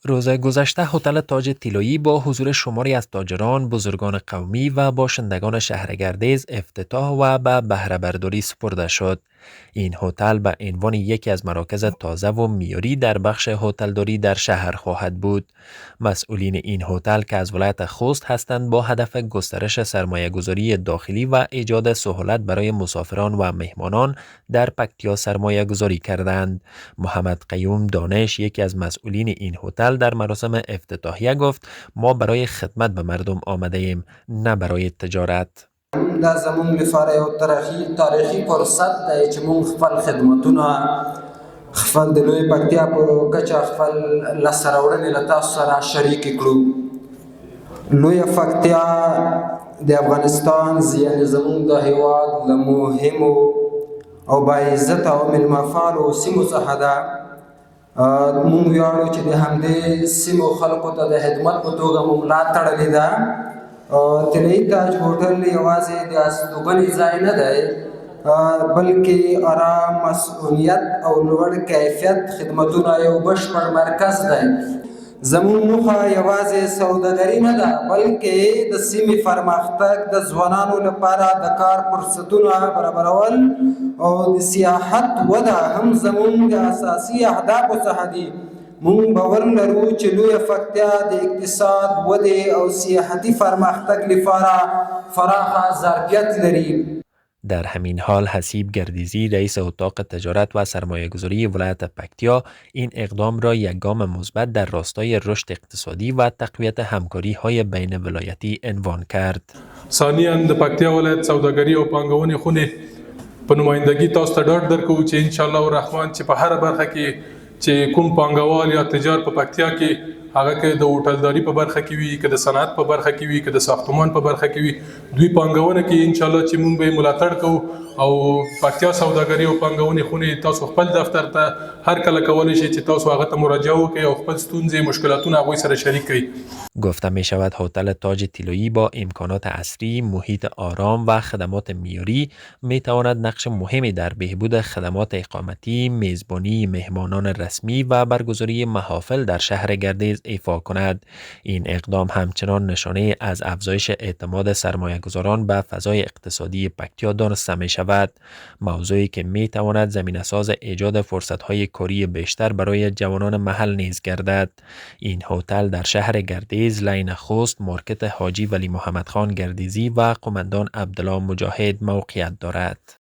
روز گذشته هتل تاج طلایی با حضور شماری از تاجران، بزرگان قومی و باشندگان شهر گردیز افتتاح و به بهره برداری سپرده شد. این هتل به عنوان یکی از مراکز تازه و معیاری در بخش هتلداری در شهر خواهد بود. مسئولین این هتل که از ولایت خوست هستند با هدف گسترش سرمایه‌گذاری داخلی و ایجاد سهولت برای مسافران و مهمانان در پکتیا سرمایه‌گذاری کردند. محمد قیوم دانش یکی از مسئولین این هتل در مراسم افتتاحیه گفت: ما برای خدمت به مردم آمده ایم، نه برای تجارت. دا زمونږ لپاره یو تاریخي فرصت دی چې مونږ خپل خدمتونه خپل د لوی پکتیا په کچه خپل لاسته راوړنې له تاسو سره شریکې کړو. لوی پکتیا د افغانستان یعنې زمونږ د هیواد له مهمو او باعزته او میلمه‌پالو سیمو څخه ده. مونږ ویاړو چې د همدې سیمو خلکو ته د خدمت په توګه مو ملا تړلې ده. طلایی تاج هوټل یوازې د استوګنې ځای نه دی، بلکې آرام، مسؤلیت او لوړ کیفیت خدمتونه یو بشپړ مرکز دی. زموږ موخه یوازې سوداګري نه ده، بلکې د سیمې پرمختګ، د ځوانانو لپاره د کار فرصتونه برابرول او د سیاحت وده هم زموږ د اساسي اهدافو څخه دي. مونږ باور لرو چې لویه پکتیا د اقتصاد ودې او سیاحتي پرمختګ لپاره فراخه ظرفیت لري. در همین حال حسیب گردیزی رئیس اتاق تجارت و سرمایه‌گذاری ولایت پکتیا این اقدام را یک گام مثبت در راستای رشد اقتصادی و تقویت همکاری‌های بین ولایتی عنوان کرد. ثانیاً د پکتیا ولایت سوداګري او پانګونې خونې په نمایندګي تاسو ته ډاډ درکوو چې ان شاء الله الرحمن چې په هر برخه کې چې کوم پانګوال یا تجار په پکتیا کې هغه کې د هوټلداري په برخه کې وي، که د صنعت په برخه کې وي، که د ساختمان په برخه کې وي، دوی پانګونه کې ان شاء الله چې مونږ به ملاتړ کوو. او پکتیا سوداګري او پانګونې خونې تاسو خپل دفتر ته هر کله کولی شئ چې تاسو هغه ته مراجعه وکړئ او خپل ستونزې، مشکلاتونه هغوی سره شریک کړئ. گفته می شود هتل تاج طلایی با امکانات عصری، محیط آرام و خدمات معیاری می تواند نقش مهمی در بهبود خدمات اقامتی، میزبانی مهمانان رسمی و برگزاری محافل در شهر گردیز ایفا کند. این اقدام همچنان نشانه از افزایش اعتماد سرمایه‌گذاران به فضای اقتصادی پکتیا دانسته می شود، موضوعی که می تواند زمینه‌ساز ایجاد فرصت‌های کاری بیشتر برای جوانان محل نیز گردد. این هتل در شهر گردیز لین خوست، مارکت حاجی ولی محمد خان گردیزی و قماندان عبدالله مجاهد موقعیت دارد.